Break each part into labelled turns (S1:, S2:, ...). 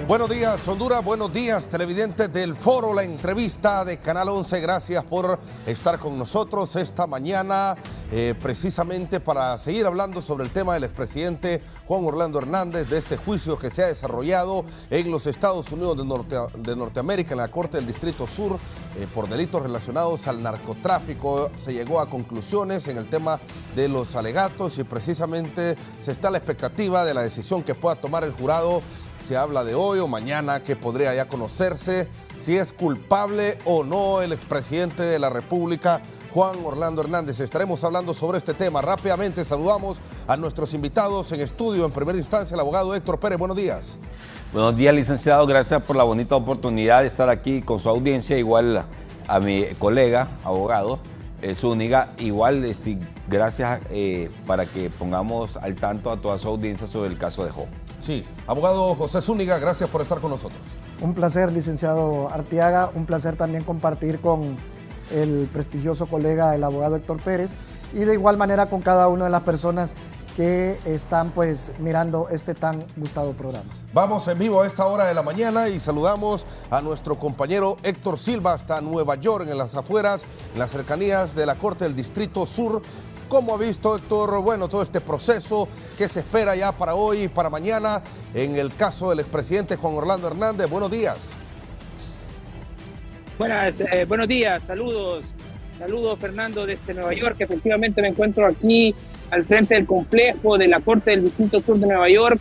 S1: Buenos días, Honduras. Buenos días, televidentes del Foro, la entrevista de Canal 11. Gracias por estar con nosotros esta mañana, precisamente para seguir hablando sobre el tema del expresidente Juan Orlando Hernández, de este juicio que se ha desarrollado en los Estados Unidos de Norteamérica, en la Corte del Distrito Sur, por delitos relacionados al narcotráfico. Se llegó a conclusiones en el tema de los alegatos y precisamente se está a la expectativa de la decisión que pueda tomar el jurado. Se habla de hoy o mañana, que podría ya conocerse si es culpable o no el expresidente de la República, Juan Orlando Hernández. Estaremos hablando sobre este tema. Rápidamente saludamos a nuestros invitados en estudio. En primera instancia, el abogado Héctor Pérez. Buenos días.
S2: Buenos días, licenciado. Gracias por la bonita oportunidad de estar aquí con su audiencia. Igual a mi colega, abogado Zúñiga. Igual, gracias para que pongamos al tanto a toda su audiencia sobre el caso de Jo.
S1: Sí, abogado José Zúñiga, gracias por estar con nosotros.
S3: Un placer, licenciado Arteaga, un placer también compartir con el prestigioso colega, el abogado Héctor Pérez, y de igual manera con cada una de las personas que están pues mirando este tan gustado programa.
S1: Vamos en vivo a esta hora de la mañana y saludamos a nuestro compañero Héctor Silva hasta Nueva York, en las afueras, en las cercanías de la Corte del Distrito Sur. ¿Cómo ha visto, Héctor, bueno, todo este proceso que se espera ya para hoy y para mañana en el caso del expresidente Juan Orlando Hernández? Buenos días.
S4: Buenos días, saludos Fernando desde Nueva York. Efectivamente me encuentro aquí al frente del complejo de la Corte del Distrito Sur de Nueva York,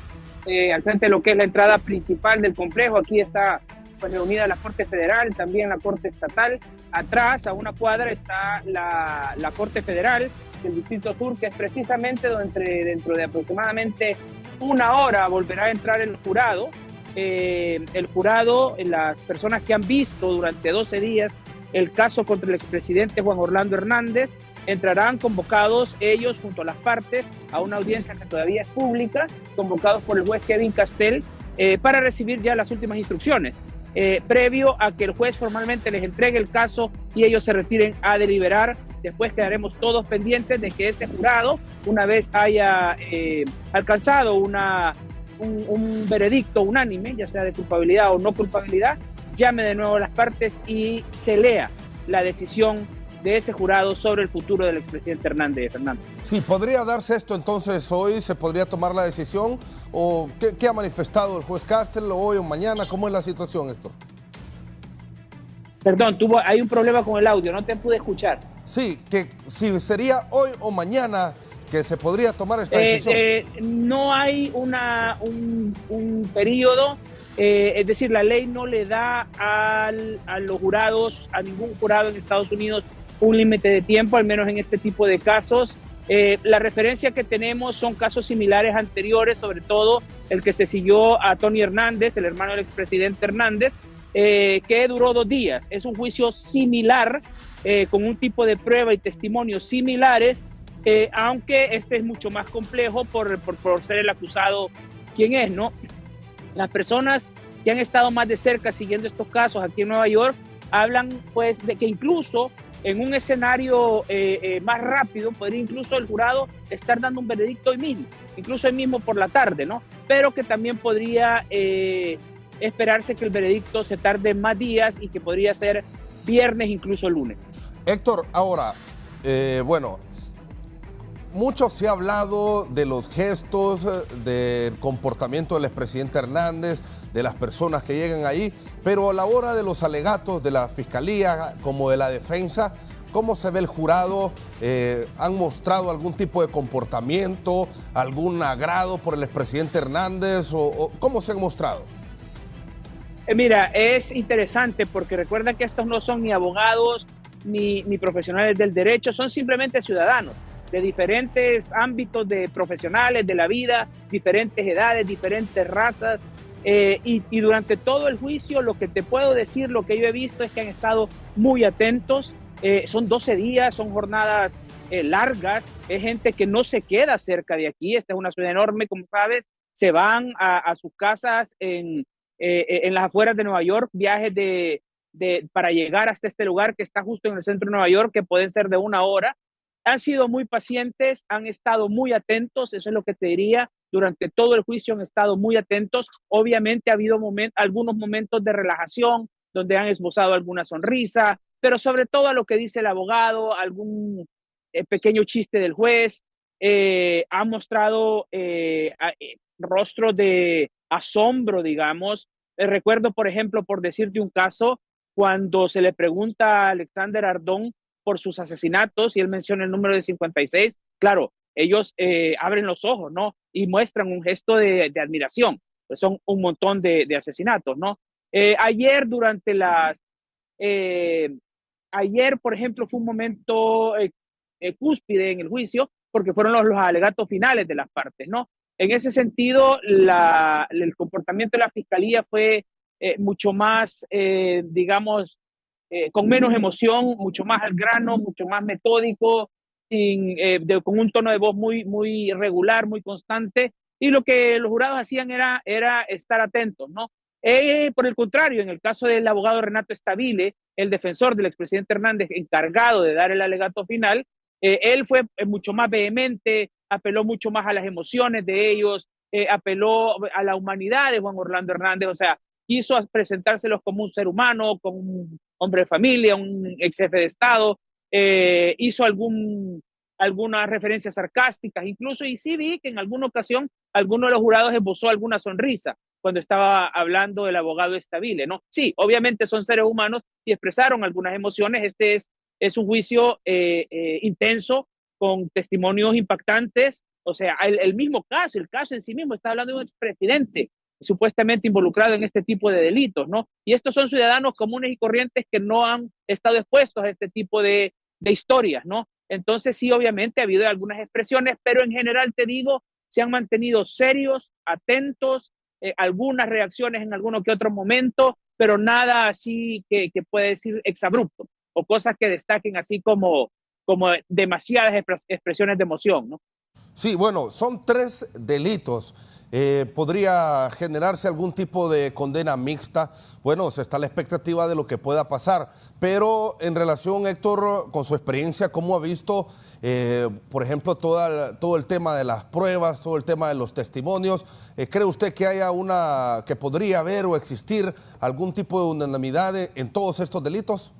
S4: al frente de lo que es la entrada principal del complejo. Aquí está pues reunida la Corte Federal, también la Corte Estatal. Atrás, a una cuadra, está la Corte Federal del Distrito Sur, que es precisamente dentro de aproximadamente una hora volverá a entrar el jurado. Las personas que han visto durante 12 días el caso contra el expresidente Juan Orlando Hernández, entrarán convocados ellos junto a las partes a una audiencia que todavía es pública, convocados por el juez Kevin Castell, para recibir ya las últimas instrucciones, previo a que el juez formalmente les entregue el caso y ellos se retiren a deliberar. Después quedaremos todos pendientes de que ese jurado, una vez haya alcanzado un veredicto unánime, ya sea de culpabilidad o no culpabilidad, llame de nuevo a las partes y se lea la decisión de ese jurado sobre el futuro del expresidente Hernández. Fernando.
S1: Sí, ¿podría darse esto entonces hoy? ¿Se podría tomar la decisión? ¿O qué ha manifestado el juez Castell hoy o mañana? ¿Cómo es la situación, Héctor?
S4: Perdón, hay un problema con el audio, no te pude escuchar.
S1: Sí, que si sería hoy o mañana que se podría tomar esta decisión.
S4: No hay un periodo, es decir, la ley no le da a los jurados, a ningún jurado en Estados Unidos, un límite de tiempo, al menos en este tipo de casos. La referencia que tenemos son casos similares anteriores, sobre todo el que se siguió a Tony Hernández, el hermano del expresidente Hernández, que duró 2 días. Es un juicio similar, con un tipo de prueba y testimonios similares, aunque este es mucho más complejo por ser el acusado quien es, ¿no? Las personas que han estado más de cerca siguiendo estos casos aquí en Nueva York hablan pues de que incluso en un escenario más rápido podría incluso el jurado estar dando un veredicto hoy mismo, incluso hoy mismo por la tarde, ¿no? Pero que también podría esperarse que el veredicto se tarde más días y que podría ser viernes, incluso lunes.
S1: Héctor, ahora, bueno, mucho se ha hablado de los gestos, del comportamiento del expresidente Hernández, de las personas que llegan ahí, pero a la hora de los alegatos de la Fiscalía como de la defensa, ¿cómo se ve el jurado? ¿Han mostrado algún tipo de comportamiento, algún agrado por el expresidente Hernández o cómo se han mostrado?
S4: Mira, es interesante porque recuerda que estos no son ni abogados ni profesionales del derecho, son simplemente ciudadanos de diferentes ámbitos de profesionales de la vida, diferentes edades, diferentes razas, y durante todo el juicio lo que te puedo decir, lo que yo he visto es que han estado muy atentos. Son 12 días, son jornadas largas, es gente que no se queda cerca de aquí. Esta es una ciudad enorme, como sabes, se van a sus casas en las afueras de Nueva York, viajes para llegar hasta este lugar que está justo en el centro de Nueva York, que pueden ser de 1 hora. Han sido muy pacientes, han estado muy atentos, eso es lo que te diría. durante todo el juicio han estado muy atentos. Obviamente ha habido algunos momentos de relajación donde han esbozado alguna sonrisa, pero sobre todo a lo que dice el abogado, algún pequeño chiste del juez, ha mostrado rostros de asombro, digamos. Recuerdo, por ejemplo, por decirte un caso, cuando se le pregunta a Alexander Ardón por sus asesinatos y él menciona el número de 56, claro, ellos abren los ojos, ¿no? Y muestran un gesto de admiración. Pues son un montón de asesinatos, ¿no? Ayer durante ayer, por ejemplo, fue un momento cúspide en el juicio porque fueron los alegatos finales de las partes, ¿no? En ese sentido, el comportamiento de la fiscalía fue mucho más, digamos, con menos emoción, mucho más al grano, mucho más metódico, con un tono de voz muy regular, muy constante. Y lo que los jurados hacían era estar atentos, ¿no? Por el contrario, en el caso del abogado Renato Stabile, el defensor del expresidente Hernández, encargado de dar el alegato final, él fue mucho más vehemente, apeló mucho más a las emociones de ellos, apeló a la humanidad de Juan Orlando Hernández, o sea, quiso presentárselos como un ser humano, como un hombre de familia, un ex jefe de Estado, hizo algunas referencias sarcásticas, incluso, y sí vi que en alguna ocasión alguno de los jurados esbozó alguna sonrisa cuando estaba hablando del abogado Stabile, ¿no? Sí, obviamente son seres humanos y expresaron algunas emociones. Este es un juicio intenso, con testimonios impactantes. O sea, el mismo caso, el caso en sí mismo, está hablando de un expresidente supuestamente involucrado en este tipo de delitos, ¿no? Y estos son ciudadanos comunes y corrientes que no han estado expuestos a este tipo de historias, ¿no? Entonces sí, obviamente ha habido algunas expresiones, pero en general te digo, se han mantenido serios, atentos, algunas reacciones en alguno que otro momento, pero nada así que puede decir exabrupto o cosas que destaquen así como demasiadas expresiones de emoción, ¿no?
S1: Sí, bueno, son 3 delitos. ¿Podría generarse algún tipo de condena mixta? Bueno, se está a la expectativa de lo que pueda pasar, pero en relación, Héctor, con su experiencia, ¿cómo ha visto, por ejemplo, todo el tema de las pruebas, todo el tema de los testimonios? ¿Cree usted que que podría haber o existir algún tipo de unanimidad en todos estos delitos?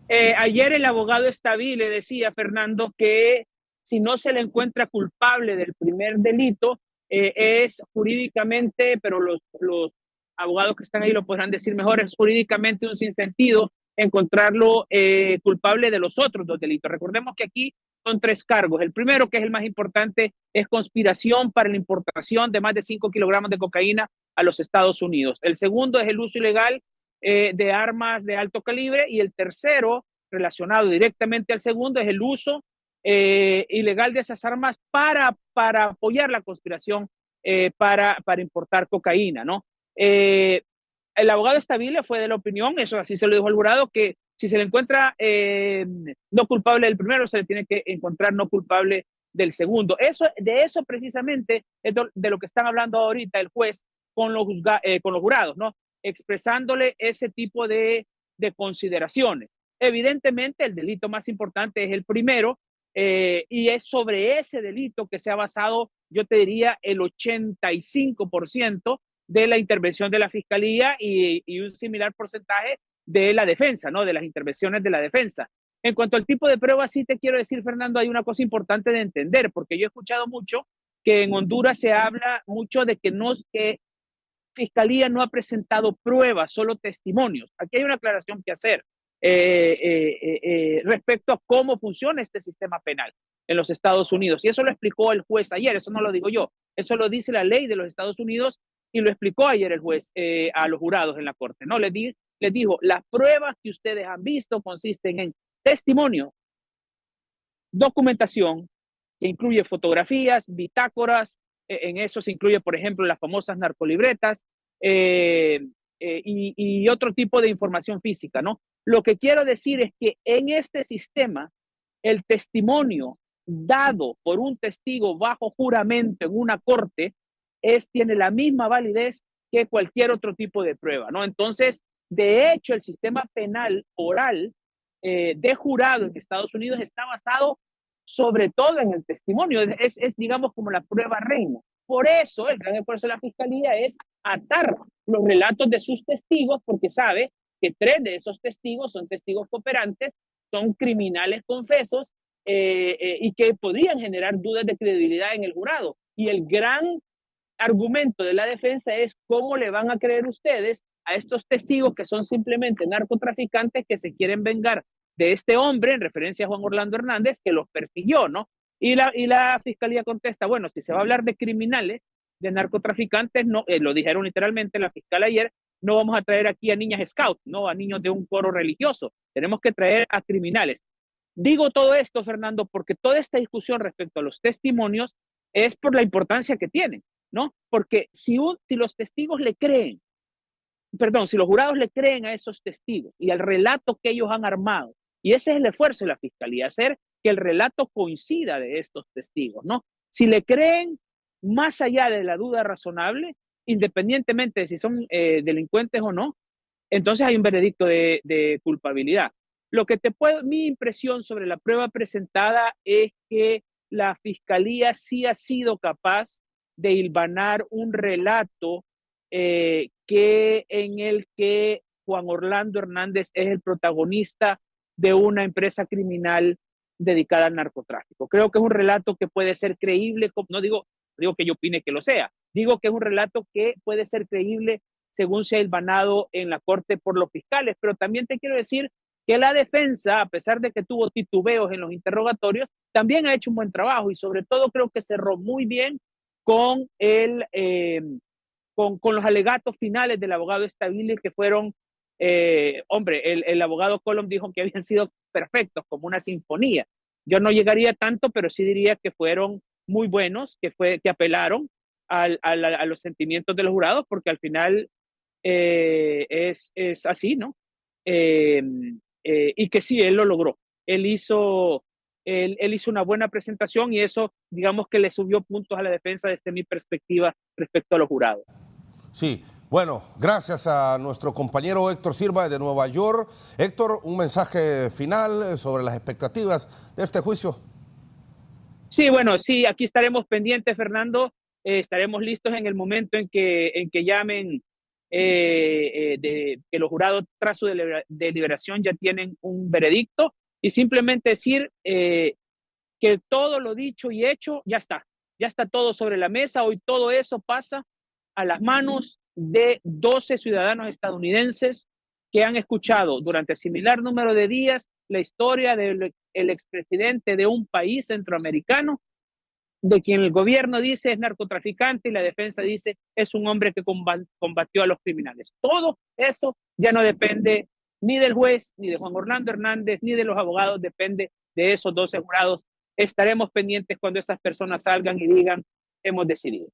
S4: Ayer el abogado Stabile decía, Fernando, que si no se le encuentra culpable del primer delito, es jurídicamente, pero los abogados que están ahí lo podrán decir mejor, es jurídicamente un sinsentido encontrarlo culpable de los otros 2 delitos. Recordemos que aquí son 3 cargos. El primero, que es el más importante, es conspiración para la importación de más de 5 kilogramos de cocaína a los Estados Unidos. El segundo es el uso ilegal de armas de alto calibre, y el tercero, relacionado directamente al segundo, es el uso ilegal de esas armas para apoyar la conspiración para importar cocaína, ¿no? El abogado Stabile fue de la opinión, eso así se lo dijo al jurado, que si se le encuentra no culpable del primero, se le tiene que encontrar no culpable del segundo. De eso precisamente es de lo que están hablando ahorita el juez con los jurados, ¿no? Expresándole ese tipo de consideraciones. Evidentemente, el delito más importante es el primero, y es sobre ese delito que se ha basado, yo te diría, el 85% de la intervención de la fiscalía y un similar porcentaje de la defensa, ¿no? De las intervenciones de la defensa. En cuanto al tipo de prueba, sí te quiero decir, Fernando, hay una cosa importante de entender, porque yo he escuchado mucho que en Honduras se habla mucho de que Fiscalía no ha presentado pruebas, solo testimonios. Aquí hay una aclaración que hacer respecto a cómo funciona este sistema penal en los Estados Unidos. Y eso lo explicó el juez ayer, eso no lo digo yo, eso lo dice la ley de los Estados Unidos y lo explicó ayer el juez a los jurados en la corte, ¿no? Les dijo, las pruebas que ustedes han visto consisten en testimonio, documentación, que incluye fotografías, bitácoras, en eso se incluye, por ejemplo, las famosas narcolibretas y otro tipo de información física, ¿no? Lo que quiero decir es que en este sistema, el testimonio dado por un testigo bajo juramento en una corte tiene la misma validez que cualquier otro tipo de prueba, ¿no? Entonces, de hecho, el sistema penal oral de jurado en Estados Unidos está basado sobre todo en el testimonio. Es, digamos, como la prueba reina. Por eso, el gran esfuerzo de la Fiscalía es atar los relatos de sus testigos, porque sabe que 3 de esos testigos son testigos cooperantes, son criminales confesos, y que podrían generar dudas de credibilidad en el jurado. Y el gran argumento de la defensa es cómo le van a creer ustedes a estos testigos que son simplemente narcotraficantes que se quieren vengar de este hombre, en referencia a Juan Orlando Hernández, que los persiguió, ¿no? Y la Fiscalía contesta, bueno, si se va a hablar de criminales, de narcotraficantes, no, lo dijeron literalmente la fiscal ayer, no vamos a traer aquí a niñas scout, no a niños de un coro religioso, tenemos que traer a criminales. Digo todo esto, Fernando, porque toda esta discusión respecto a los testimonios es por la importancia que tienen, ¿no? Porque si los testigos le creen, perdón, si los jurados le creen a esos testigos y al relato que ellos han armado, y ese es el esfuerzo de la Fiscalía, hacer que el relato coincida de estos testigos, ¿no? Si le creen más allá de la duda razonable, independientemente de si son delincuentes o no, entonces hay un veredicto de culpabilidad. Lo que mi impresión sobre la prueba presentada es que la Fiscalía sí ha sido capaz de hilvanar un relato en el que Juan Orlando Hernández es el protagonista de una empresa criminal dedicada al narcotráfico. Creo que es un relato que puede ser creíble, no digo que yo opine que lo sea, digo que es un relato que puede ser creíble según se ha hilvanado en la corte por los fiscales, pero también te quiero decir que la defensa, a pesar de que tuvo titubeos en los interrogatorios, también ha hecho un buen trabajo y sobre todo creo que cerró muy bien con con los alegatos finales del abogado Stabile, que fueron, el abogado Colom dijo que habían sido perfectos, como una sinfonía. Yo no llegaría tanto, pero sí diría que fueron muy buenos, que apelaron a los sentimientos de los jurados, porque al final es así, ¿no? Y que sí, él lo logró. Él hizo una buena presentación y eso, digamos que le subió puntos a la defensa desde mi perspectiva respecto a los jurados.
S1: Sí, bueno, gracias a nuestro compañero Héctor Silva de Nueva York. Héctor, un mensaje final sobre las expectativas de este juicio.
S4: Sí, bueno, sí, aquí estaremos pendientes, Fernando. Estaremos listos en el momento en que llamen, que los jurados tras su deliberación ya tienen un veredicto, y simplemente decir que todo lo dicho y hecho ya está todo sobre la mesa. Hoy todo eso pasa a las manos de 12 ciudadanos estadounidenses que han escuchado durante similar número de días la historia del expresidente de un país centroamericano, de quien el gobierno dice es narcotraficante y la defensa dice es un hombre que combatió a los criminales. Todo eso ya no depende ni del juez, ni de Juan Orlando Hernández, ni de los abogados, depende de esos 12 jurados. Estaremos pendientes cuando esas personas salgan y digan hemos decidido.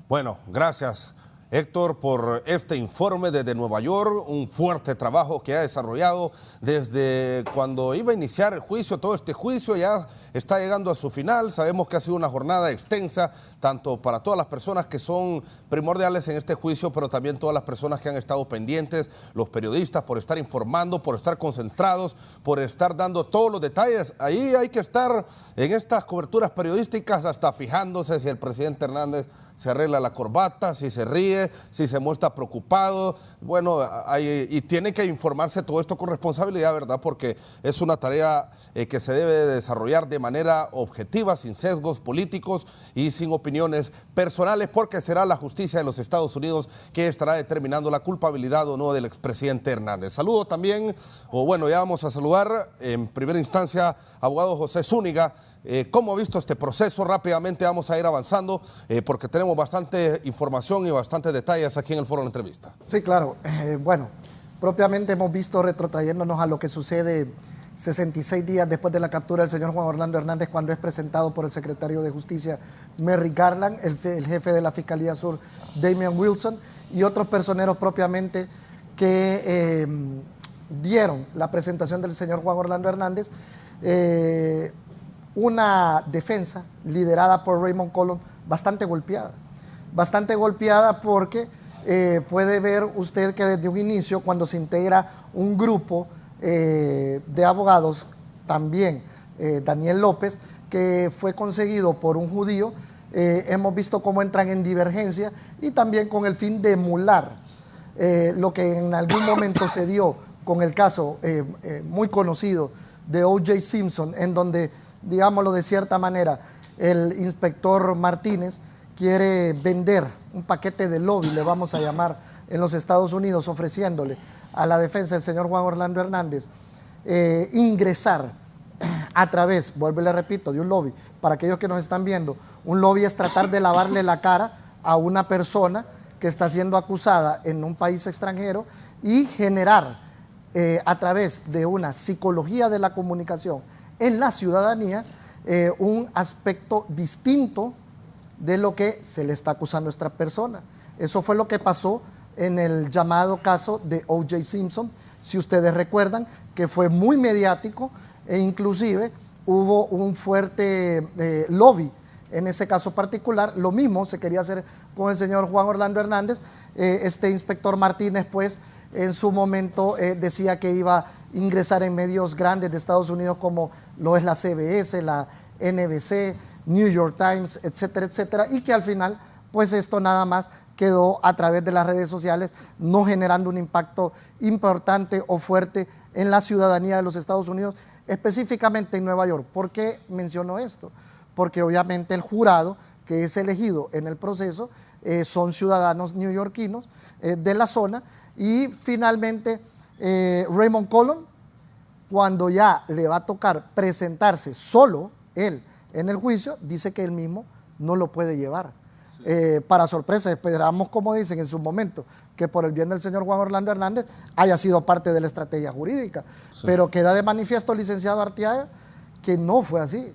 S1: Bueno, gracias Héctor por este informe desde Nueva York, un fuerte trabajo que ha desarrollado desde cuando iba a iniciar el juicio. Todo este juicio ya está llegando a su final. Sabemos que ha sido una jornada extensa, tanto para todas las personas que son primordiales en este juicio, pero también todas las personas que han estado pendientes, los periodistas, por estar informando, por estar concentrados, por estar dando todos los detalles. Ahí hay que estar en estas coberturas periodísticas hasta fijándose si el presidente Hernández se arregla la corbata, si se ríe, si se muestra preocupado. Bueno, y tiene que informarse todo esto con responsabilidad, ¿verdad? Porque es una tarea que se debe desarrollar de manera objetiva, sin sesgos políticos y sin opiniones personales, porque será la justicia de los Estados Unidos que estará determinando la culpabilidad o no del expresidente Hernández. Saludo también, ya vamos a saludar en primera instancia, abogado José Zúñiga. ¿Cómo ha visto este proceso? Rápidamente vamos a ir avanzando porque tenemos bastante información y bastantes detalles aquí en el foro de la entrevista.
S3: Sí, claro. Propiamente hemos visto, retrotrayéndonos a lo que sucede 66 días después de la captura del señor Juan Orlando Hernández, cuando es presentado por el secretario de Justicia Merrick Garland, el jefe de la Fiscalía Sur Damian Wilson y otros personeros propiamente que dieron la presentación del señor Juan Orlando Hernández. Una defensa liderada por Raymond Colom bastante golpeada porque puede ver usted que desde un inicio, cuando se integra un grupo de abogados también Daniel López, que fue conseguido por un judío. Hemos visto cómo entran en divergencia y también con el fin de emular lo que en algún momento se dio con el caso muy conocido de O.J. Simpson, en donde, digámoslo de cierta manera, el inspector Martínez quiere vender un paquete de lobby, le vamos a llamar, en los Estados Unidos, ofreciéndole a la defensa del señor Juan Orlando Hernández ingresar a través, vuelvo y le repito, de un lobby. Para aquellos que nos están viendo, un lobby es tratar de lavarle la cara a una persona que está siendo acusada en un país extranjero y generar a través de una psicología de la comunicación en la ciudadanía un aspecto distinto de lo que se le está acusando a esta persona. Eso fue lo que pasó en el llamado caso de O.J. Simpson, si ustedes recuerdan, que fue muy mediático e inclusive hubo un fuerte lobby en ese caso particular. Lo mismo se quería hacer con el señor Juan Orlando Hernández. Este inspector Martínez, pues, en su momento decía que iba a ingresar en medios grandes de Estados Unidos como lo es la CBS, la NBC, New York Times, etcétera, etcétera, y que al final, pues esto nada más quedó a través de las redes sociales, no generando un impacto importante o fuerte en la ciudadanía de los Estados Unidos, específicamente en Nueva York. ¿Por qué menciono esto? Porque obviamente el jurado que es elegido en el proceso son ciudadanos neoyorquinos de la zona, y finalmente Raymond Collin, cuando ya le va a tocar presentarse solo él en el juicio, dice que él mismo no lo puede llevar. Para sorpresa, esperamos, como dicen en su momento, que por el bien del señor Juan Orlando Hernández haya sido parte de la estrategia jurídica. Sí. Pero queda de manifiesto, licenciado Arteaga, que no fue así.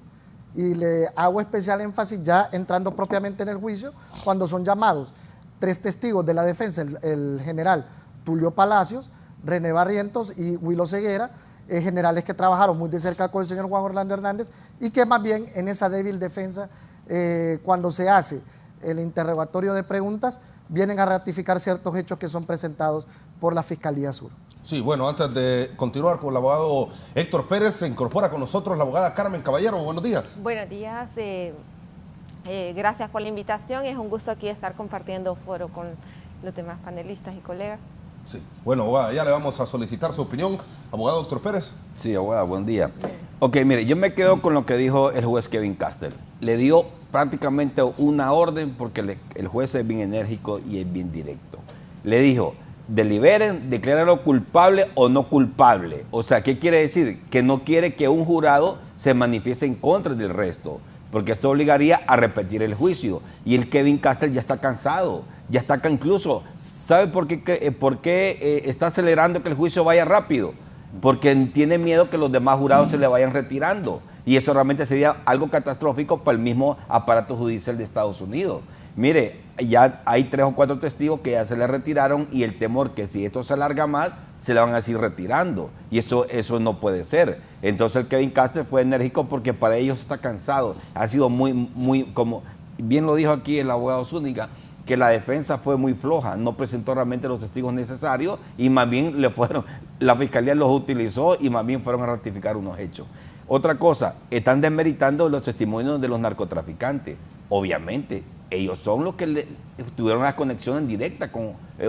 S3: Y le hago especial énfasis ya entrando propiamente en el juicio, cuando son llamados 3 testigos de la defensa, el general Tulio Palacios, René Barrientos y Willow Ceguera, generales que trabajaron muy de cerca con el señor Juan Orlando Hernández, y que más bien en esa débil defensa, cuando se hace el interrogatorio de preguntas, vienen a ratificar ciertos hechos que son presentados por la Fiscalía Sur.
S1: Sí, bueno, antes de continuar con el abogado Héctor Pérez, se incorpora con nosotros la abogada Carmen Caballero. Buenos días.
S5: Buenos días, gracias por la invitación. Es un gusto aquí estar compartiendo foro con los demás panelistas y colegas.
S1: Sí, bueno, abogada, ya le vamos a solicitar su opinión. Abogado Héctor Pérez.
S2: Sí, abogada, buen día. Ok, mire, yo me quedo con lo que dijo el juez Kevin Castle. Le dio prácticamente una orden, porque el juez es bien enérgico y es bien directo. Le dijo: deliberen, decláralo culpable o no culpable. O sea, ¿qué quiere decir? Que no quiere que un jurado se manifieste en contra del resto, porque esto obligaría a repetir el juicio. Y el Kevin Castle ya está cansado, ya está incluso, ¿sabe por qué está acelerando que el juicio vaya rápido? Porque tiene miedo que los demás jurados se le vayan retirando. Y eso realmente sería algo catastrófico para el mismo aparato judicial de Estados Unidos. Mire, ya hay 3 o 4 testigos que ya se le retiraron, y el temor que si esto se alarga más, se le van a seguir retirando. Y eso no puede ser. Entonces el Kevin Castle fue enérgico porque para ellos está cansado. Ha sido muy, como bien lo dijo aquí el abogado Zúñiga, que la defensa fue muy floja, no presentó realmente los testigos necesarios, y más bien la fiscalía los utilizó y más bien fueron a ratificar unos hechos. Otra cosa, están desmeritando los testimonios de los narcotraficantes. Obviamente, ellos son los que tuvieron la conexión directa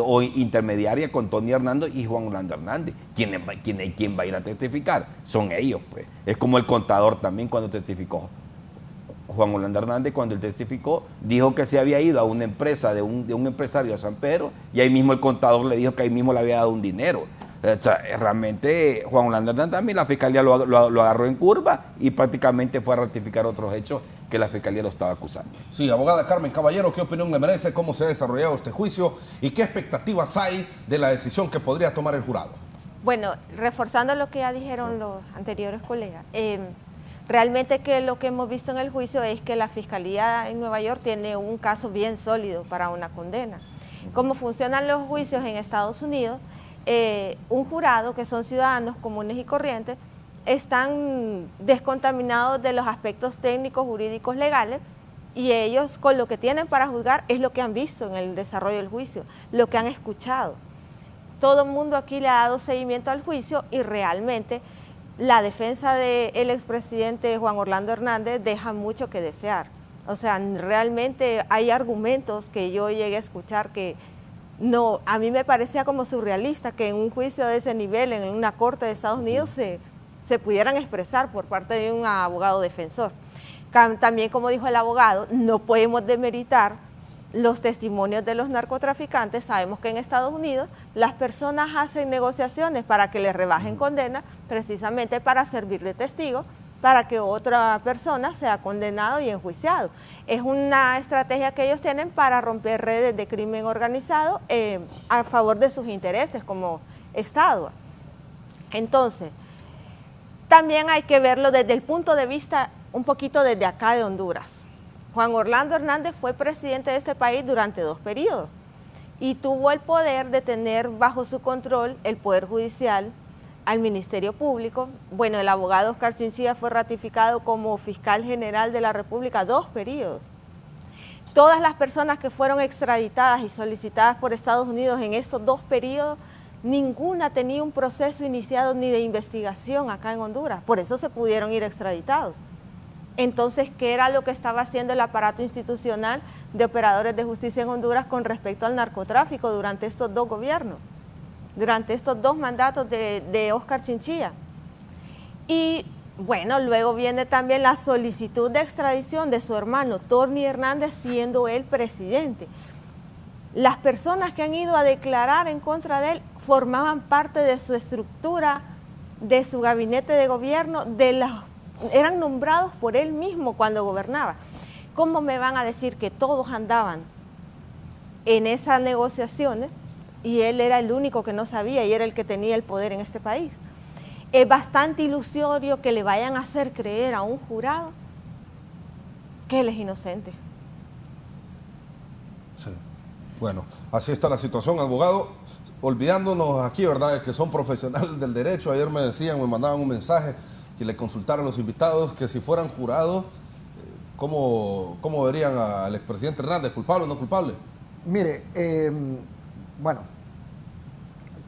S2: o intermediaria con Tony Hernando y Juan Orlando Hernández. ¿Quién va a ir a testificar? Son ellos, pues. Es como el contador también cuando testificó. Juan Orlando Hernández, cuando él testificó, dijo que se había ido a una empresa de un empresario de San Pedro, y ahí mismo el contador le dijo que ahí mismo le había dado un dinero. O sea, realmente Juan Orlando Hernández también, la fiscalía lo agarró en curva y prácticamente fue a ratificar otros hechos que la fiscalía lo estaba acusando.
S1: Sí, abogada Carmen Caballero, ¿qué opinión le merece? ¿Cómo se ha desarrollado este juicio? ¿Y qué expectativas hay de la decisión que podría tomar el jurado?
S5: Bueno, reforzando lo que ya dijeron los anteriores colegas, realmente que lo que hemos visto en el juicio es que la Fiscalía en Nueva York tiene un caso bien sólido para una condena. Cómo funcionan los juicios en Estados Unidos, un jurado, que son ciudadanos comunes y corrientes, están descontaminados de los aspectos técnicos, jurídicos, legales, y ellos con lo que tienen para juzgar es lo que han visto en el desarrollo del juicio, lo que han escuchado. Todo el mundo aquí le ha dado seguimiento al juicio, y realmente la defensa del expresidente Juan Orlando Hernández deja mucho que desear. O sea, realmente hay argumentos que yo llegué a escuchar que no, a mí me parecía como surrealista que en un juicio de ese nivel, en una corte de Estados Unidos, se pudieran expresar por parte de un abogado defensor. También, como dijo el abogado, no podemos demeritar los testimonios de los narcotraficantes. Sabemos que en Estados Unidos las personas hacen negociaciones para que les rebajen condena, precisamente para servir de testigo, para que otra persona sea condenado y enjuiciado. Es una estrategia que ellos tienen para romper redes de crimen organizado a favor de sus intereses como Estado. Entonces, también hay que verlo desde el punto de vista un poquito desde acá de Honduras. Juan Orlando Hernández fue presidente de este país durante 2 periodos y tuvo el poder de tener bajo su control el Poder Judicial, al Ministerio Público. Bueno, el abogado Oscar Chinchilla fue ratificado como fiscal general de la República 2 periodos. Todas las personas que fueron extraditadas y solicitadas por Estados Unidos en estos 2 periodos, ninguna tenía un proceso iniciado ni de investigación acá en Honduras, por eso se pudieron ir extraditados. Entonces, ¿qué era lo que estaba haciendo el aparato institucional de operadores de justicia en Honduras con respecto al narcotráfico durante estos 2 gobiernos? Durante estos 2 mandatos de Oscar Chinchilla? Y bueno, luego viene también la solicitud de extradición de su hermano Tony Hernández, siendo él presidente. Las personas que han ido a declarar en contra de él formaban parte de su estructura, de su gabinete de gobierno, eran nombrados por él mismo cuando gobernaba. ¿Cómo me van a decir que todos andaban en esas negociaciones y él era el único que no sabía y era el que tenía el poder en este país? Es bastante ilusorio que le vayan a hacer creer a un jurado que él es inocente.
S1: Sí. Bueno, así está la situación, abogado. Olvidándonos aquí, ¿verdad?, que son profesionales del derecho. Ayer me decían, me mandaban un mensaje que le consultaran a los invitados que si fueran jurados, ¿cómo verían al expresidente Hernández? ¿Culpable o no culpable?
S3: Mire, bueno,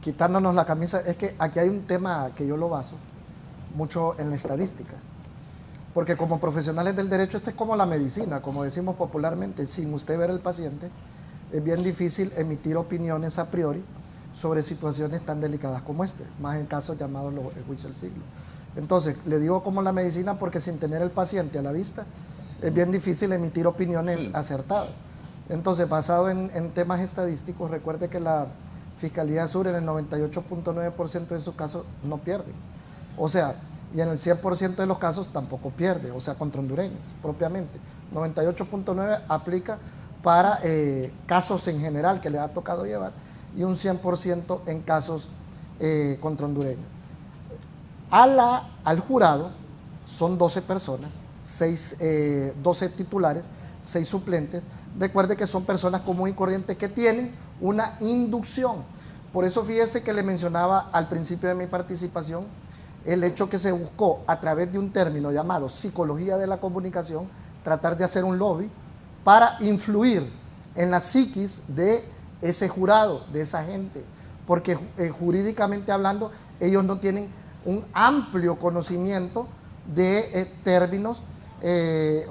S3: quitándonos la camisa, es que aquí hay un tema que yo lo baso mucho en la estadística. Porque como profesionales del derecho, esto es como la medicina, como decimos popularmente, sin usted ver al paciente, es bien difícil emitir opiniones a priori sobre situaciones tan delicadas como este, más en casos llamados el juicio del siglo. Entonces, le digo como la medicina porque sin tener el paciente a la vista, es bien difícil emitir opiniones acertadas. Entonces, basado en temas estadísticos, recuerde que la Fiscalía Sur en el 98.9% de sus casos no pierde. O sea, y en el 100% de los casos tampoco pierde, o sea, contra hondureños propiamente. 98.9 aplica para casos en general que le ha tocado llevar y un 100% en casos contra hondureños. Al jurado son 12 personas, 12 titulares, 6 suplentes. Recuerde que son personas comunes y corrientes que tienen una inducción. Por eso fíjese que le mencionaba al principio de mi participación el hecho que se buscó a través de un término llamado psicología de la comunicación, tratar de hacer un lobby para influir en la psiquis de ese jurado, de esa gente, porque jurídicamente hablando ellos no tienen un amplio conocimiento de términos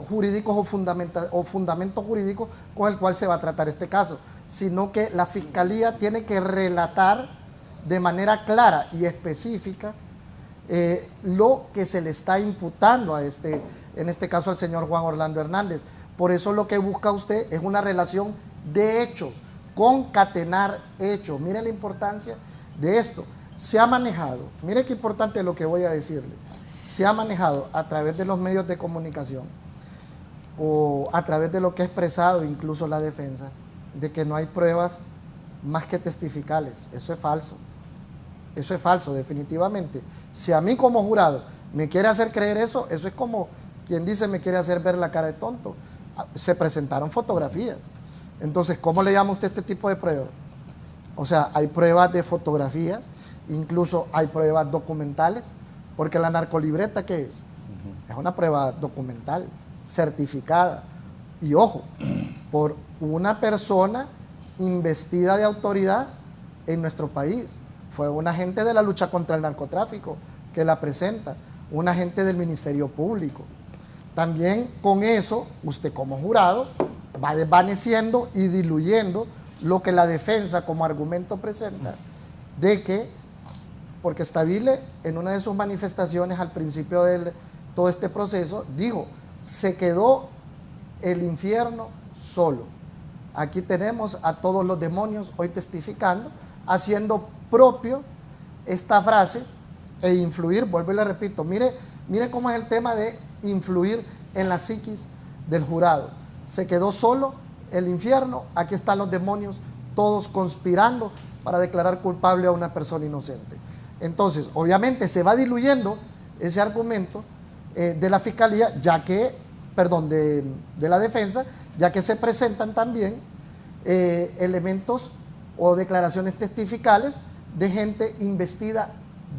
S3: jurídicos o fundamentos jurídicos con el cual se va a tratar este caso, sino que la Fiscalía tiene que relatar de manera clara y específica lo que se le está imputando en este caso al señor Juan Orlando Hernández. Por eso lo que busca usted es una relación de hechos, concatenar hechos. Mire la importancia de esto. Se ha manejado, mire qué importante lo que voy a decirle, se ha manejado a través de los medios de comunicación o a través de lo que ha expresado incluso la defensa, de que no hay pruebas más que testificales. Eso es falso. Eso es falso, definitivamente. Si a mí como jurado me quiere hacer creer eso, eso es como quien dice me quiere hacer ver la cara de tonto. Se presentaron fotografías. Entonces, ¿cómo le llama usted este tipo de pruebas? O sea, hay pruebas de fotografías, incluso hay pruebas documentales, porque la narcolibreta, ¿qué es? Es una prueba documental, certificada, y ojo, por una persona investida de autoridad en nuestro país. Fue un agente de la lucha contra el narcotráfico, que la presenta, un agente del Ministerio Público. También con eso, usted como jurado va desvaneciendo y diluyendo lo que la defensa como argumento presenta, de que, porque Stabile en una de sus manifestaciones al principio de todo este proceso, dijo, se quedó el infierno solo. Aquí tenemos a todos los demonios hoy testificando, haciendo propio esta frase e influir, vuelvo y le repito, mire cómo es el tema de influir en la psiquis del jurado. Se quedó solo el infierno, aquí están los demonios todos conspirando para declarar culpable a una persona inocente. Entonces, obviamente se va diluyendo ese argumento de la fiscalía, ya que, perdón, de la defensa, ya que se presentan también elementos o declaraciones testificales de gente investida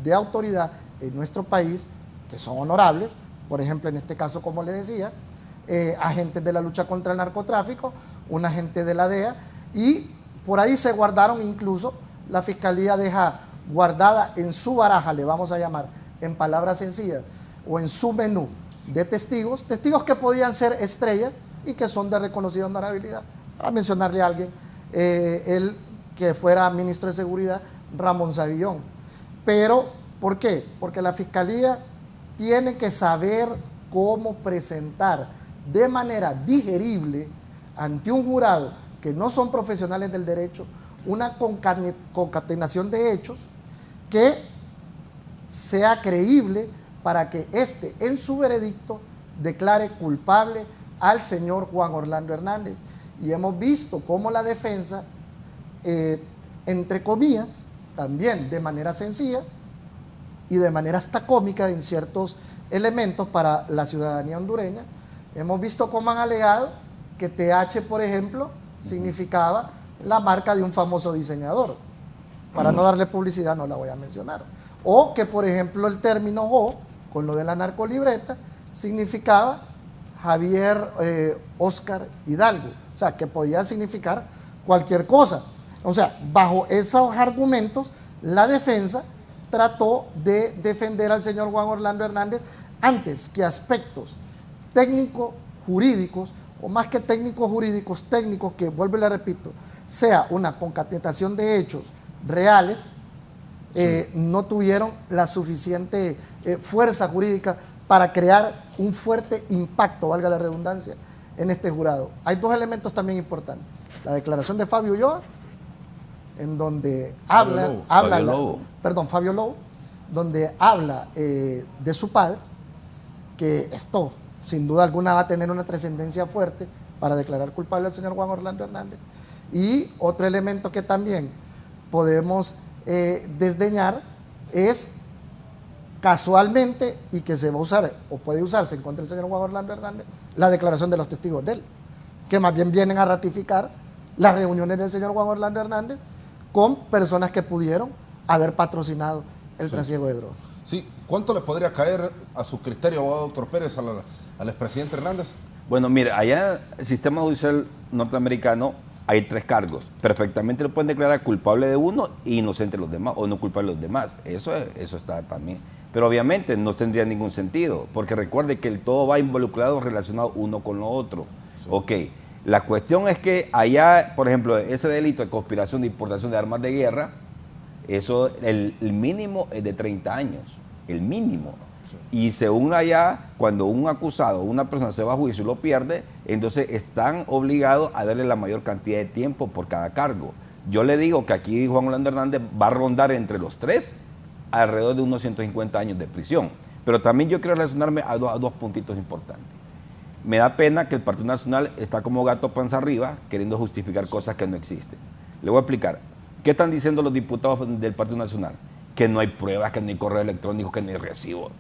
S3: de autoridad en nuestro país, que son honorables, por ejemplo, en este caso, como le decía, agentes de la lucha contra el narcotráfico, un agente de la DEA, y por ahí se guardaron incluso, la fiscalía deja guardada en su baraja, le vamos a llamar, en palabras sencillas, o en su menú de testigos que podían ser estrellas y que son de reconocida honorabilidad. Para mencionarle a alguien, el que fuera ministro de Seguridad, Ramón Savillón. Pero, ¿por qué? Porque la fiscalía tiene que saber cómo presentar de manera digerible ante un jurado que no son profesionales del derecho una concatenación de hechos que sea creíble para que éste en su veredicto declare culpable al señor Juan Orlando Hernández. Y hemos visto cómo la defensa, entre comillas, también de manera sencilla y de manera hasta cómica en ciertos elementos para la ciudadanía hondureña, hemos visto cómo han alegado que TH, por ejemplo, significaba la marca de un famoso diseñador. Para no darle publicidad no la voy a mencionar. O que, por ejemplo, el término Jo, con lo de la narcolibreta, significaba Javier Oscar Hidalgo. O sea, que podía significar cualquier cosa. O sea, bajo esos argumentos, la defensa trató de defender al señor Juan Orlando Hernández antes que aspectos técnico-jurídicos, o más que técnicos-jurídicos, técnicos que, vuelvo y le repito, sea una concatenación de hechos reales, no tuvieron la suficiente fuerza jurídica para crear un fuerte impacto, valga la redundancia, en este jurado. Hay dos elementos también importantes. La declaración de Fabio Ulloa, en donde Fabio Lobo, donde habla de su padre, que esto sin duda alguna va a tener una trascendencia fuerte para declarar culpable al señor Juan Orlando Hernández. Y otro elemento que también podemos desdeñar es casualmente, y que se va a usar o puede usarse en contra del señor Juan Orlando Hernández, la declaración de los testigos de él, que más bien vienen a ratificar las reuniones del señor Juan Orlando Hernández con personas que pudieron haber patrocinado el trasiego de drogas.
S1: Sí, ¿cuánto le podría caer a su criterio, abogado doctor Pérez, al expresidente Hernández?
S2: Bueno, mire, allá en el sistema judicial norteamericano hay 3 cargos. Perfectamente lo pueden declarar culpable de uno e inocente de los demás, o no culpable de los demás. Eso está también. Pero obviamente no tendría ningún sentido, porque recuerde que todo va involucrado, relacionado uno con lo otro. Sí. Ok, la cuestión es que allá, por ejemplo, ese delito de conspiración de importación de armas de guerra, eso, el mínimo es de 30 años, el mínimo. Sí. Y según allá, cuando un acusado, una persona se va a juicio y lo pierde, entonces están obligados a darle la mayor cantidad de tiempo por cada cargo. Yo le digo que aquí Juan Orlando Hernández va a rondar entre los 3 alrededor de unos 150 años de prisión. Pero también yo quiero relacionarme a dos puntitos importantes. Me da pena que el Partido Nacional está como gato panza arriba queriendo justificar cosas que no existen. Le voy a explicar. ¿Qué están diciendo los diputados del Partido Nacional? Que no hay pruebas, que no hay correo electrónico, que no hay recibo.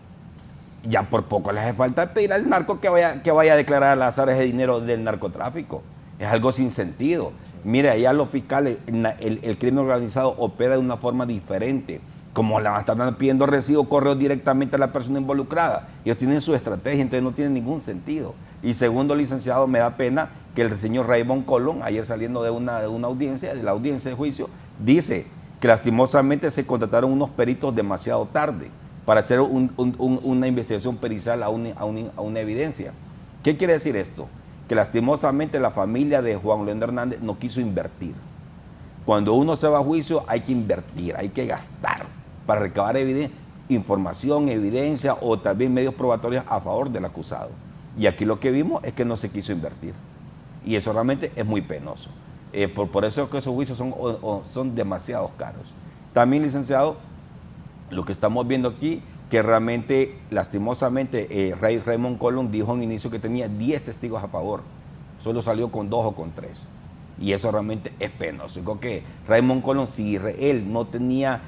S2: Ya por poco les hace falta pedir al narco que vaya a declarar al azar ese dinero del narcotráfico. Es algo sin sentido. Mire, allá los fiscales, el crimen organizado opera de una forma diferente. Como le están pidiendo recibo, correos directamente a la persona involucrada. Ellos tienen su estrategia, entonces no tiene ningún sentido. Y segundo, licenciado, me da pena que el señor Raymond Colón, ayer saliendo de una audiencia, de la audiencia de juicio, dice que lastimosamente se contrataron unos peritos demasiado tarde para hacer una investigación pericial a una evidencia. ¿Qué quiere decir esto? Que lastimosamente la familia de Juan Orlando Hernández no quiso invertir. Cuando uno se va a juicio hay que invertir, hay que gastar para recabar información, evidencia o también medios probatorios a favor del acusado. Y aquí lo que vimos es que no se quiso invertir. Y eso realmente es muy penoso. Por eso es que esos juicios son demasiado caros. También, licenciado, lo que estamos viendo aquí, que realmente, lastimosamente, Raymond Colón dijo en inicio que tenía 10 testigos a favor. Solo salió con 2 o con 3. Y eso realmente es penoso. Digo que Raymond Colón, si él no tenía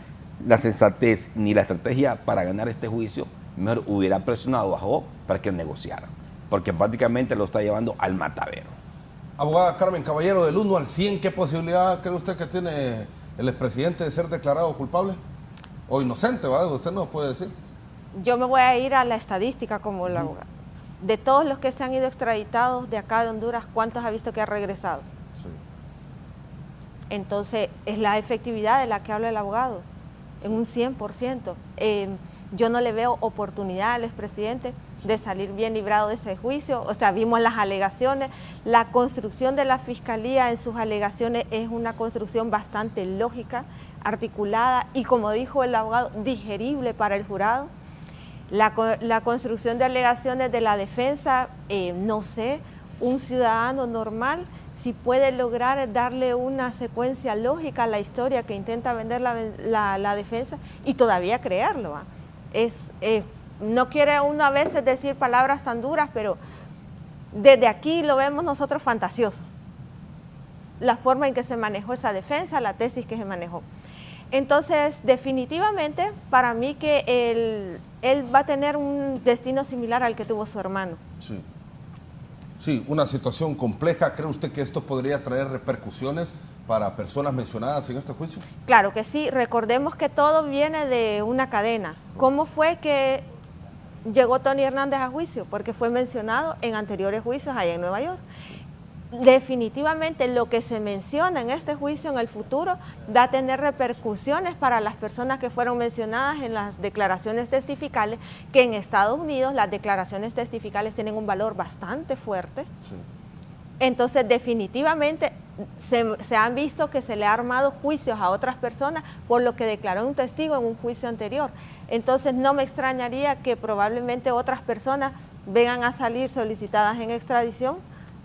S2: la sensatez ni la estrategia para ganar este juicio, mejor hubiera presionado a Job para que negociara. Porque prácticamente lo está llevando al matadero.
S1: Abogada Carmen Caballero, del 1 al 100, ¿qué posibilidad cree usted que tiene el expresidente de ser declarado culpable? O inocente, ¿verdad? Usted no puede decir.
S5: Yo me voy a ir a la estadística como la abogada. De todos los que se han ido extraditados de acá de Honduras, ¿cuántos ha visto que ha regresado?
S1: Sí.
S5: Entonces, es la efectividad de la que habla el abogado, en un 100%. Yo no le veo oportunidad al expresidente de salir bien librado de ese juicio. O sea, vimos las alegaciones, la construcción de la Fiscalía en sus alegaciones es una construcción bastante lógica, articulada y, como dijo el abogado, digerible para el jurado. La construcción de alegaciones de la defensa, no sé, un ciudadano normal, si puede lograr darle una secuencia lógica a la historia que intenta vender la defensa y todavía creerlo. No quiere uno a veces decir palabras tan duras, pero desde aquí lo vemos nosotros fantasioso. La forma en que se manejó esa defensa, la tesis que se manejó. Entonces, definitivamente, para mí que él va a tener un destino similar al que tuvo su hermano.
S1: Sí. Sí, una situación compleja. ¿Cree usted que esto podría traer repercusiones para personas mencionadas en este juicio?
S5: Claro que sí. Recordemos que todo viene de una cadena. ¿Cómo fue que llegó Tony Hernández a juicio? Porque fue mencionado en anteriores juicios allá en Nueva York. Definitivamente lo que se menciona en este juicio en el futuro va a tener repercusiones para las personas que fueron mencionadas en las declaraciones testificales, que en Estados Unidos las declaraciones testificales tienen un valor bastante fuerte. Sí. Entonces definitivamente se han visto que se le ha armado juicios a otras personas por lo que declaró un testigo en un juicio anterior. Entonces no me extrañaría que probablemente otras personas vengan a salir solicitadas en extradición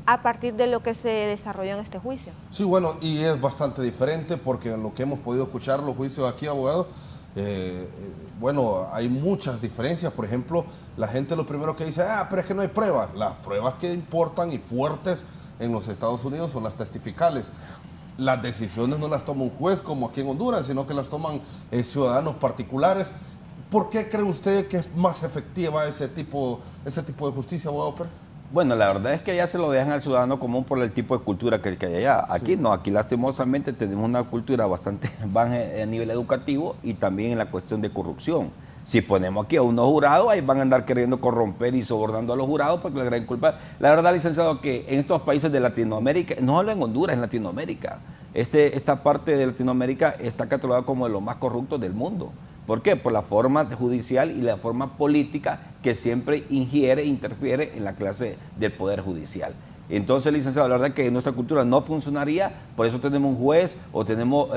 S5: a partir de lo que se desarrolló en este juicio.
S1: Sí, bueno, y es bastante diferente porque en lo que hemos podido escuchar los juicios aquí, abogado, bueno, hay muchas diferencias. Por ejemplo, la gente lo primero que dice, pero es que no hay pruebas. Las pruebas que importan y fuertes en los Estados Unidos son las testificales. Las decisiones no las toma un juez como aquí en Honduras, sino que las toman ciudadanos particulares. ¿Por qué cree usted que es más efectiva ese tipo de justicia, abogado Pérez?
S2: Bueno, la verdad es que allá se lo dejan al ciudadano común por el tipo de cultura que hay allá. Aquí sí. No, aquí lastimosamente tenemos una cultura bastante baja a nivel educativo y también en la cuestión de corrupción. Si ponemos aquí a unos jurados, ahí van a andar queriendo corromper y sobornando a los jurados porque la gran culpa. La verdad, licenciado, que en estos países de Latinoamérica, no solo en Honduras, en Latinoamérica, esta parte de Latinoamérica está catalogada como de los más corruptos del mundo. ¿Por qué? Por la forma judicial y la forma política que siempre interfiere en la clase del Poder Judicial. Entonces, licenciado, la verdad que nuestra cultura no funcionaría, por eso tenemos un juez o tenemos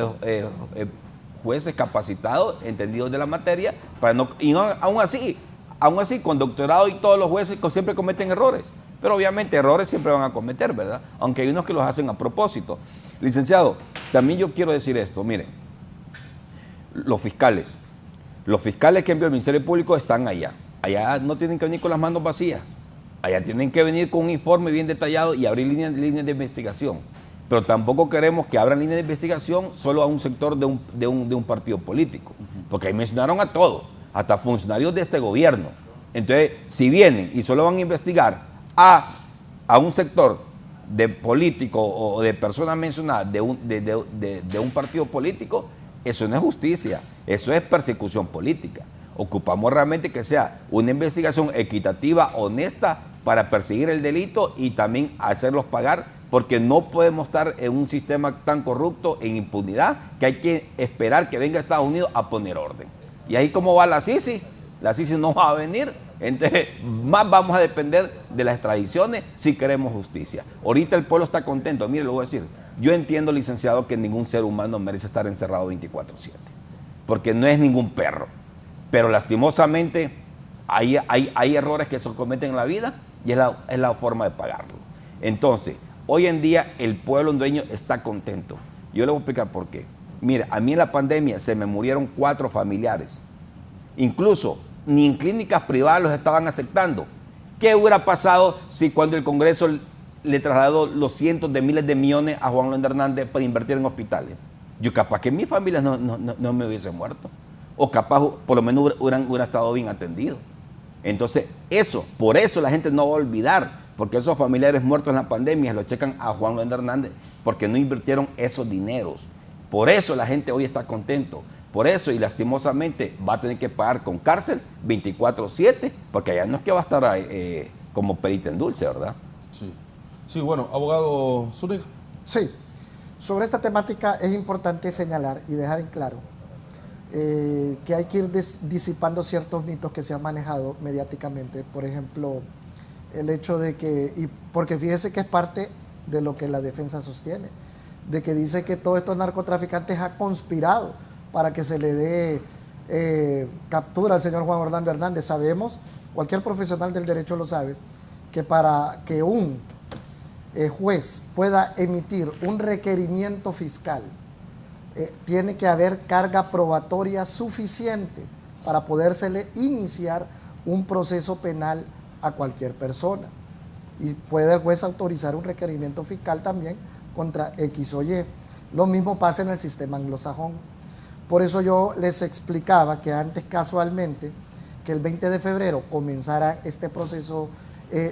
S2: jueces capacitados, entendidos de la materia, para no, y no, aún así, con doctorado y todos los jueces siempre cometen errores. Pero obviamente errores siempre van a cometer, ¿verdad? Aunque hay unos que los hacen a propósito. Licenciado, también yo quiero decir esto, mire, los fiscales que envió el Ministerio Público están allá. Allá no tienen que venir con las manos vacías. Allá tienen que venir con un informe bien detallado y abrir líneas de investigación. Pero tampoco queremos que abran líneas de investigación solo a un sector de un partido político. Porque ahí mencionaron a todos, hasta funcionarios de este gobierno. Entonces, si vienen y solo van a investigar a un sector de político o de personas mencionadas de un partido político, eso no es justicia, eso es persecución política. Ocupamos realmente que sea una investigación equitativa, honesta, para perseguir el delito y también hacerlos pagar, porque no podemos estar en un sistema tan corrupto, en impunidad, que hay que esperar que venga Estados Unidos a poner orden. Y ahí como va la Sisi, La CICI no va a venir, entonces más vamos a depender de las extradiciones si queremos justicia. Ahorita el pueblo está contento. Mire, lo voy a decir. Yo entiendo, licenciado, que ningún ser humano merece estar encerrado 24/7, porque no es ningún perro. Pero lastimosamente hay errores que se cometen en la vida y es la forma de pagarlo. Entonces, hoy en día el pueblo hondureño está contento. Yo le voy a explicar por qué. Mire, a mí en la pandemia se me murieron 4 familiares. Incluso ni en clínicas privadas los estaban aceptando. ¿Qué hubiera pasado si cuando el Congreso le trasladó los cientos de miles de millones a Juan Orlando Hernández para invertir en hospitales? Yo capaz que mi familia no me hubiese muerto. O capaz por lo menos hubiera estado bien atendido. Entonces, por eso la gente no va a olvidar, porque esos familiares muertos en la pandemia lo checan a Juan Orlando Hernández, porque no invirtieron esos dineros. Por eso la gente hoy está contento. Por eso, y lastimosamente, va a tener que pagar con cárcel 24/7, porque allá no es que va a estar como perita en dulce, ¿verdad?
S1: Sí. Sí, bueno, abogado Zúñiga.
S3: Sí, sobre esta temática es importante señalar y dejar en claro que hay que ir disipando ciertos mitos que se han manejado mediáticamente. Por ejemplo, el hecho de que, porque fíjese que es parte de lo que la defensa sostiene, de que dice que todos estos narcotraficantes han conspirado para que se le dé captura al señor Juan Orlando Hernández. Sabemos, cualquier profesional del derecho lo sabe, que para que un juez pueda emitir un requerimiento fiscal, tiene que haber carga probatoria suficiente para podérsele iniciar un proceso penal a cualquier persona. Y puede el juez autorizar un requerimiento fiscal también contra X o Y. Lo mismo pasa en el sistema anglosajón. Por eso yo les explicaba que antes casualmente que el 20 de febrero comenzara este proceso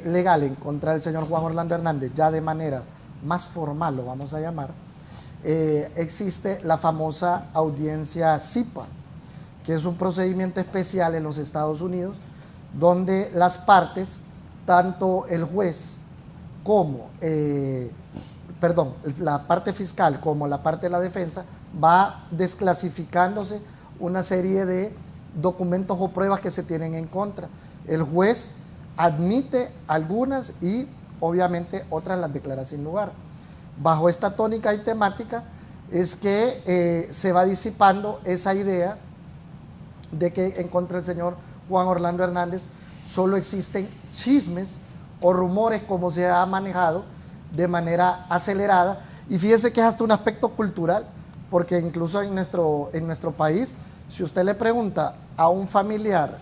S3: legal en contra del señor Juan Orlando Hernández, ya de manera más formal lo vamos a llamar, existe la famosa audiencia CIPA, que es un procedimiento especial en los Estados Unidos, donde las partes, tanto el juez como, la parte fiscal como la parte de la defensa, va desclasificándose una serie de documentos o pruebas que se tienen en contra. El juez admite algunas y obviamente otras las declara sin lugar. Bajo esta tónica y temática es que se va disipando esa idea de que en contra del señor Juan Orlando Hernández solo existen chismes o rumores, como se ha manejado de manera acelerada. Y fíjese que es hasta un aspecto cultural, porque incluso en nuestro país, si usted le pregunta a un familiar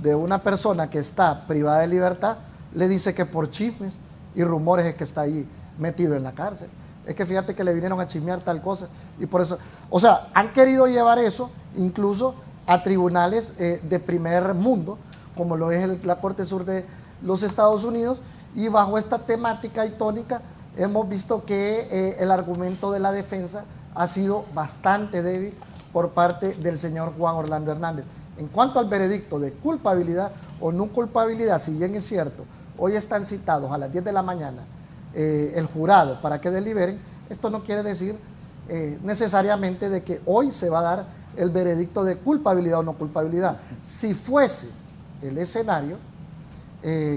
S3: de una persona que está privada de libertad, le dice que por chismes y rumores es que está ahí metido en la cárcel. Es que fíjate que le vinieron a chismear tal cosa, y por eso, o sea, han querido llevar eso incluso a tribunales de primer mundo, como lo es la Corte Sur de los Estados Unidos, y bajo esta temática y tónica hemos visto que el argumento de la defensa ha sido bastante débil por parte del señor Juan Orlando Hernández. En cuanto al veredicto de culpabilidad o no culpabilidad, si bien es cierto, hoy están citados a las 10 de la mañana el jurado para que deliberen, esto no quiere decir necesariamente de que hoy se va a dar el veredicto de culpabilidad o no culpabilidad. Si fuese el escenario,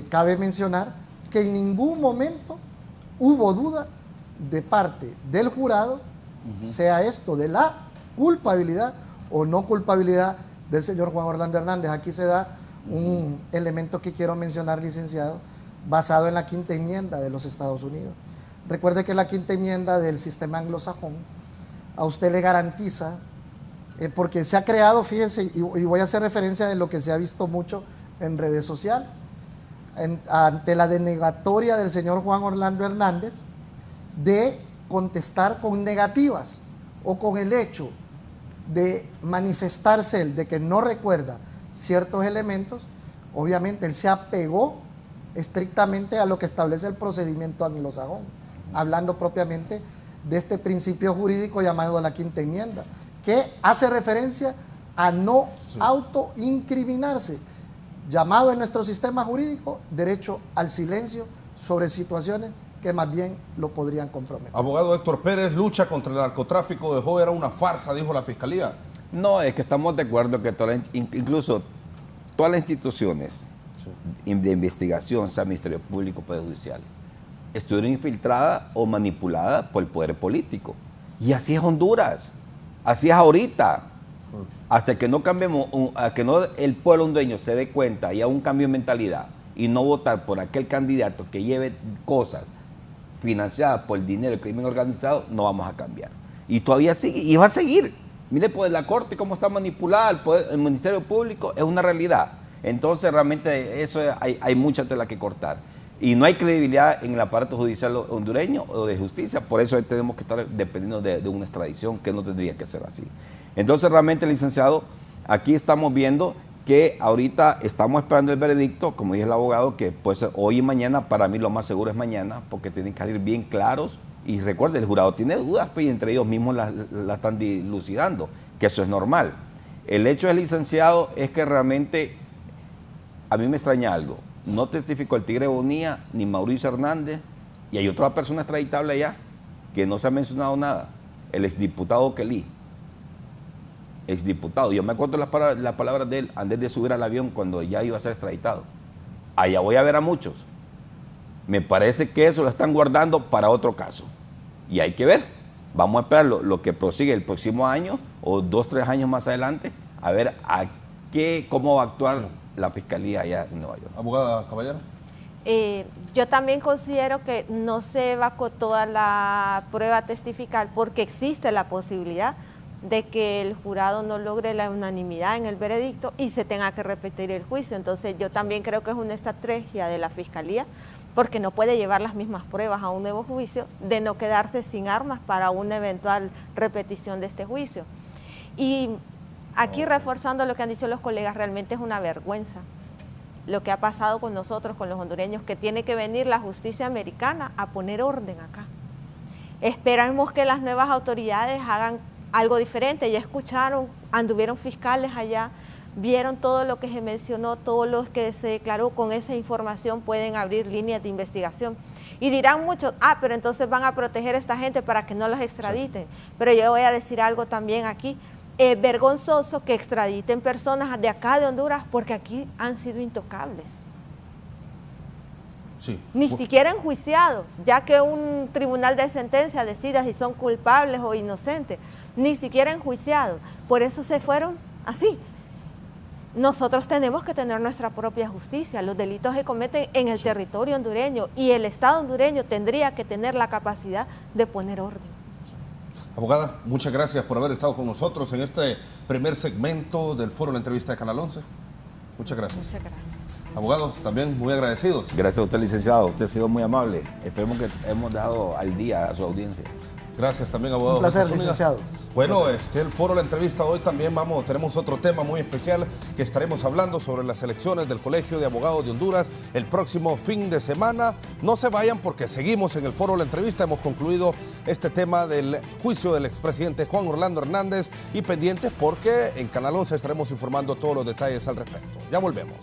S3: cabe mencionar que en ningún momento hubo duda de parte del jurado, sea esto de la culpabilidad o no culpabilidad del señor Juan Orlando Hernández. Aquí se da un elemento que quiero mencionar, licenciado, basado en la quinta enmienda de los Estados Unidos. Recuerde que la quinta enmienda del sistema anglosajón a usted le garantiza, porque se ha creado, fíjense, y voy a hacer referencia de lo que se ha visto mucho en redes sociales, ante la denegatoria del señor Juan Orlando Hernández de contestar con negativas o con el hecho de manifestarse él de que no recuerda ciertos elementos, obviamente él se apegó estrictamente a lo que establece el procedimiento anglosajón, hablando propiamente de este principio jurídico llamado la quinta enmienda, que hace referencia a no autoincriminarse, llamado en nuestro sistema jurídico derecho al silencio sobre situaciones que más bien lo podrían comprometer.
S1: Abogado Héctor Pérez, lucha contra el narcotráfico dejó era una farsa, dijo la Fiscalía.
S2: No, es que estamos de acuerdo que incluso todas las instituciones de investigación, sea Ministerio Público, Poder Judicial, estuvieron infiltradas o manipuladas por el poder político. Y así es Honduras, así es ahorita. Hasta que no cambiemos, hasta que no el pueblo hondureño se dé cuenta y haga un cambio de mentalidad y no votar por aquel candidato que lleve cosas financiadas por el dinero del crimen organizado, no vamos a cambiar. Y todavía sigue, y va a seguir. Mire, pues la Corte cómo está manipulada, el Ministerio Público, es una realidad. Entonces realmente eso hay mucha tela que cortar. Y no hay credibilidad en el aparato judicial hondureño o de justicia, por eso tenemos que estar dependiendo de una extradición que no tendría que ser así. Entonces realmente, licenciado, aquí estamos viendo que ahorita estamos esperando el veredicto, como dice el abogado, que puede ser hoy y mañana. Para mí lo más seguro es mañana, porque tienen que salir bien claros. Y recuerde, el jurado tiene dudas, pues, y entre ellos mismos la están dilucidando, que eso es normal. El hecho del licenciado es que realmente a mí me extraña algo. No testificó el Tigre Bonilla ni Mauricio Hernández, y hay otra persona extraditable allá que no se ha mencionado nada, el exdiputado Kelly. Exdiputado. Yo me acuerdo las palabras de él antes de subir al avión cuando ya iba a ser extraditado. Allá voy a ver a muchos. Me parece que eso lo están guardando para otro caso. Y hay que ver. Vamos a esperar lo que prosigue el próximo año o 2, 3 años más adelante, a ver cómo va a actuar la Fiscalía allá en Nueva York.
S1: Abogada Caballero.
S5: Yo también considero que no se evacó toda la prueba testifical porque existe la posibilidad de que el jurado no logre la unanimidad en el veredicto y se tenga que repetir el juicio. Entonces yo también creo que es una estrategia de la Fiscalía, porque no puede llevar las mismas pruebas a un nuevo juicio, de no quedarse sin armas para una eventual repetición de este juicio. Y aquí, reforzando lo que han dicho los colegas, realmente es una vergüenza lo que ha pasado con nosotros, con los hondureños, que tiene que venir la justicia americana a poner orden acá. Esperamos que las nuevas autoridades hagan algo diferente. Ya escucharon, anduvieron fiscales allá, vieron todo lo que se mencionó, todo lo que se declaró. Con esa información pueden abrir líneas de investigación. Y dirán muchos, pero entonces van a proteger a esta gente para que no los extraditen. Sí. Pero yo voy a decir algo también aquí. Es vergonzoso que extraditen personas de acá de Honduras, porque aquí han sido intocables. Sí. Ni siquiera enjuiciados, ya que un tribunal de sentencia decida si son culpables o inocentes. Ni siquiera enjuiciados. Por eso se fueron así. Nosotros tenemos que tener nuestra propia justicia. Los delitos se cometen en el territorio hondureño y el Estado hondureño tendría que tener la capacidad de poner orden.
S1: Abogada, muchas gracias por haber estado con nosotros en este primer segmento del foro de la entrevista de Canal 11. Muchas gracias. Muchas gracias. Abogado, también muy agradecidos.
S2: Gracias a usted, licenciado. Usted ha sido muy amable. Esperemos que hemos dejado al día a su audiencia.
S1: Gracias también, abogado.
S3: Un placer, licenciado.
S1: Bueno, el foro de la entrevista hoy también tenemos otro tema muy especial que estaremos hablando sobre las elecciones del Colegio de Abogados de Honduras el próximo fin de semana. No se vayan porque seguimos en el foro de la entrevista. Hemos concluido este tema del juicio del expresidente Juan Orlando Hernández y pendientes porque en Canal 11 estaremos informando todos los detalles al respecto. Ya volvemos.